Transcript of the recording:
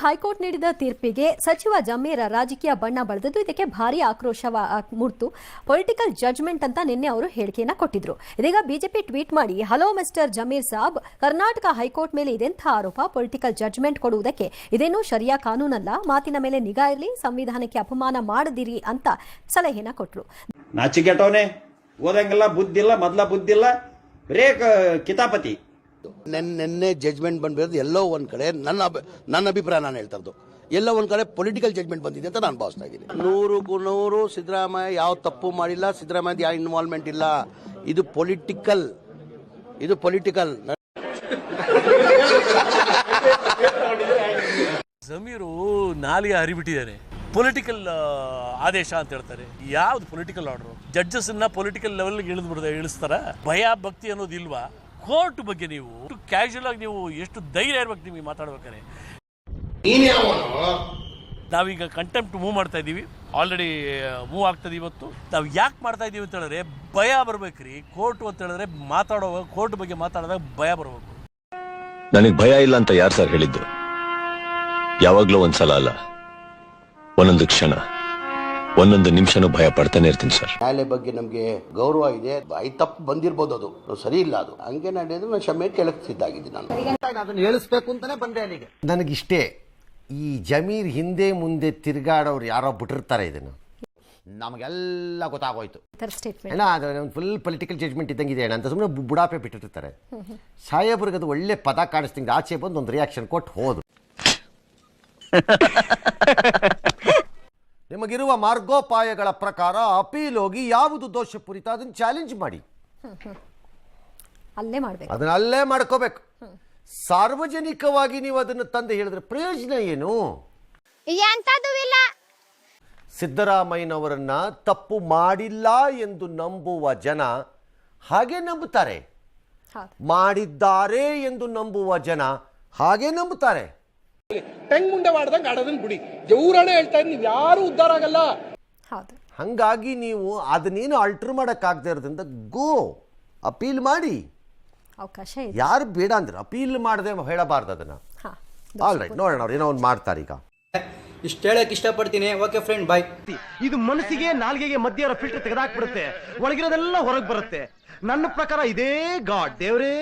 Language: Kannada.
ಹೈಕೋರ್ಟ್ ನೀಡಿದ ತೀರ್ಪಿಗೆ ಸಚಿವ ಜಮೀರ್ ರಾಜಕೀಯ ಬಣ್ಣ ಬಳಿದಿದ್ದು ಇದಕ್ಕೆ ಭಾರಿ ಆಕ್ರೋಶ ಮೂಡಿತು. ಪೊಲಿಟಿಕಲ್ ಜಡ್ಜ್ಮೆಂಟ್ ಅಂತ ನಿನ್ನೆ ಅವರು ಹೇಳಿಕೆಯನ್ನ ಕೊಟ್ಟಿದ್ರು. ಇದೀಗ ಬಿಜೆಪಿ ಟ್ವೀಟ್ ಮಾಡಿ, hello mister Zameer Saab, Karnataka high court ಮೇಲೆ ಇದೆಂಥ ಆರೋಪ? ಪೊಲಿಟಿಕಲ್ ಜಡ್ಜ್ಮೆಂಟ್ ಕೊಡುವುದಕ್ಕೆ ಇದೇನು ಶರಿಯಾ ಕಾನೂನಲ್ಲ, ಮಾತಿನ ಮೇಲೆ ನಿಗಾ ಇರಲಿ, ಸಂವಿಧಾನಕ್ಕೆ ಅಪಮಾನ ಮಾಡದಿರಿ ಅಂತ ಸಲಹೆನ ಕೊಟ್ಟರು. ನಾಚಿಕೆಟೋನೆ ಓದಂಗಿಲ್ಲ, ಬುದ್ಧಿಲ್ಲ, ಮೊದಲ ಬುದ್ಧಿಲ್ಲ, ಬರೇ ಕಿತಾಪತಿ. ನಿನ್ನೆ ಜಡ್ಜ್ಮೆಂಟ್ ಬಂದಿರೋದು ಎಲ್ಲೋ ಒಂದ್ ಕಡೆ ನನ್ನ ಅಭಿಪ್ರಾಯ ನಾನು ಹೇಳ್ತಾ ಇರೋದು, ಎಲ್ಲೋ ಒಂದ್ ಕಡೆ ಪೊಲಿಟಿಕಲ್ ಜಡ್ಜ್ಮೆಂಟ್ ಬಂದಿದೆ ಅಂತ ನಾನು ಭಾವಿಸ್ತಾ ಇದ್ದೀನಿ. 100% ಸಿದ್ದರಾಮಯ್ಯ ಯಾವ ತಪ್ಪು ಮಾಡಿಲ್ಲ, ಸಿದ್ದರಾಮಯ್ಯ ಯಾವ ಇನ್ವಾಲ್ವ್ಮೆಂಟ್ ಇಲ್ಲ. ಇದು ಪೊಲಿಟಿಕಲ್. ಜಮೀರು ನಾಲಿಗೆ ಹರಿಬಿಟ್ಟಿದ್ದಾನೆ. ಪೊಲಿಟಿಕಲ್ ಆದೇಶ ಅಂತ ಹೇಳ್ತಾರೆ. ಯಾವ್ದು ಪೊಲಿಟಿಕಲ್ ಆರ್ಡರ್? ಜಡ್ಜಸ್ ಪೊಲಿಟಿಕಲ್ ಲೆವೆಲ್ಗೆ ಇಳಿಸ್ತಾರ? ಭಯ ಭಕ್ತಿ ಅನ್ನೋದು ಇಲ್ವಾ? ಕೋರ್ಟ್ ಬಗ್ಗೆ ನೀವು ಕ್ಯಾಶುಯಲ್ ಆಗಿ ನೀವು ಎಷ್ಟು ಧೈರ್ಯ ಇರ್ಬೇಕು ನಿಮಗೆ ಮಾತಾಡ್ಬೇಕಾರೆ. ನಾವೀಗ ಕಂಟೆಂಪ್ಟ್ ಮೂವ್ ಮಾಡ್ತಾ ಇದೀವಿ, ಆಲ್ರೆಡಿ ಮೂವ್ ಆಗ್ತದೆ. ಇವತ್ತು ನಾವು ಯಾಕೆ ಮಾಡ್ತಾ ಇದೀವಿ ಅಂತ ಹೇಳಿದ್ರೆ ಭಯ ಬರ್ಬೇಕ್ರಿ. ಕೋರ್ಟ್ ಅಂತ ಹೇಳಿದ್ರೆ ಮಾತಾಡುವಾಗ, ಕೋರ್ಟ್ ಬಗ್ಗೆ ಮಾತಾಡಿದಾಗ ಭಯ ಬರ್ಬೇಕು. ನನಗೆ ಭಯ ಇಲ್ಲ ಅಂತ ಯಾರು ಸರ್ ಹೇಳಿದ್ದು? ಯಾವಾಗ್ಲೂ ಒಂದ್ಸಲ ಅಲ್ಲ, ಒಂದೊಂದು ಕ್ಷಣ, ಒಂದೊಂದು ನಿಮಿಷನೂ ಭಯ ಪಡ್ತಾನೆ ಇರ್ತೀನಿ ಸರ್. ನ್ಯಾಯಾಲಯ ಬಗ್ಗೆ ನಮಗೆ ಗೌರವ ಇದೆ. ತಪ್ಪು ಬಂದಿರ್ಬೋದು, ಅದು ಸರಿ ಇಲ್ಲ, ಅದು ಹಂಗೆ ನಡೆಯೋದು. ನಾನು ಕ್ಷಮೆ ಕೇಳಕ್ ಸಿದ್ಧಾಗಿದ್ದೀನಿ. ನಾನು ಅದನ್ನು ಹೇಳಿಸ್ಬೇಕು ಅಂತಾನೆ ಬಂದೆ ಅಲ್ಲಿಗೆ. ನನಗಿಷ್ಟೇ, ಈ ಜಮೀರ್ ಹಿಂದೆ ಮುಂದೆ ತಿರುಗಾಡೋರು ಯಾರೋ ಬಿಟ್ಟಿರ್ತಾರೆ, ಇದನ್ನು ನಮಗೆಲ್ಲ ಗೊತ್ತಾಗೋಯ್ತು ಅಣ್ಣ. ಅದು ಫುಲ್ ಪೊಲಿಟಿಕಲ್ ಜಡ್ಜ್ಮೆಂಟ್ ಇದ್ದಂಗಿದೆ ಅಣ್ಣ ಅಂತ ಸುಮ್ಮನೆ ಬುಡಾಪೆ ಬಿಟ್ಟಿರ್ತಾರೆ. ಸಾಹೇಬ್ರಿಗೆ ಅದು ಒಳ್ಳೆ ಪದ ಕಾಣಿಸ್ತಿಂಗ್ ಆಚೆ ಬಂದು ಒಂದು ರಿಯಾಕ್ಷನ್ ಕೊಟ್ಟು ಹೋದು. ನಿಮಗಿರುವ ಮಾರ್ಗೋಪಾಯಗಳ ಪ್ರಕಾರ ಅಪೀಲ್ ಹೋಗಿ ಯಾವುದು ದೋಷಪೂರಿತ ಅದನ್ನು ಚಾಲೆಂಜ್ ಮಾಡಿ, ಅದನ್ನ ಅಲ್ಲೇ ಮಾಡ್ಕೋಬೇಕು. ಸಾರ್ವಜನಿಕವಾಗಿ ನೀವು ಅದನ್ನು ತಂದು ಹೇಳಿದ್ರೆ ಪ್ರಯೋಜನ ಏನು? ಸಿದ್ದರಾಮಯ್ಯನವರನ್ನ ತಪ್ಪು ಮಾಡಿಲ್ಲ ಎಂದು ನಂಬುವ ಜನ ಹಾಗೆ ನಂಬುತ್ತಾರೆ, ಮಾಡಿದ್ದಾರೆ ಎಂದು ನಂಬುವ ಜನ ಹಾಗೆ ನಂಬುತ್ತಾರೆ. ಟೆಂಗ್ ಮುಂದೆ ಮಾಡ್ದಂಗೆ ಆಡೋದನ್ನ ಬಿಡಿ. ಜೌರಾಣೆ ಹೇಳ್ತಾ ಇದ್ದೀನಿ, ಯಾರು ಉದ್ಧಾರ ಆಗಲ್ಲ. ಹಂಗಾಗಿ ನೀವು ಅದನ್ನೇನು ಆಲ್ಟರ್ ಮಾಡೋಕ್ಕಾಗದೇ ಇರೋದ್ರಿಂದ ಗೋ ಅಪೀಲ್ ಮಾಡಿ. ಅವಕಾಶ ಯಾರು ಬೇಡ ಅಂದ್ರೆ ಅಪೀಲ್ ಮಾಡದೆ ಹೇಳಬಾರ್ದು ಅದನ್ನ. ಆಲ್ ರೈಟ್, ನೋಡೋಣ ಅವ್ರು ಏನೋ ಒಂದು ಮಾಡ್ತಾರೆ. ಈಗ ಇಷ್ಟು ಹೇಳಕ್ ಇಷ್ಟಪಡ್ತೀನಿ. ಓಕೆ ಫ್ರೆಂಡ್, ಬಾಯ್. ಇದು ಮನಸ್ಸಿಗೆ ನಾಲ್ಗೆಗೆ ಮಧ್ಯ ಇರೋ ಫಿಲ್ಟರ್ ತೆಗೆದಾಕ್ಬಿಡುತ್ತೆ, ಒಳಗಿರೋದೆಲ್ಲ ಹೊರಗೆ ಬರುತ್ತೆ. ನನ್ನ ಪ್ರಕಾರ ಇದೇ ಗಾಡ್ ದೇವ್ರೇ.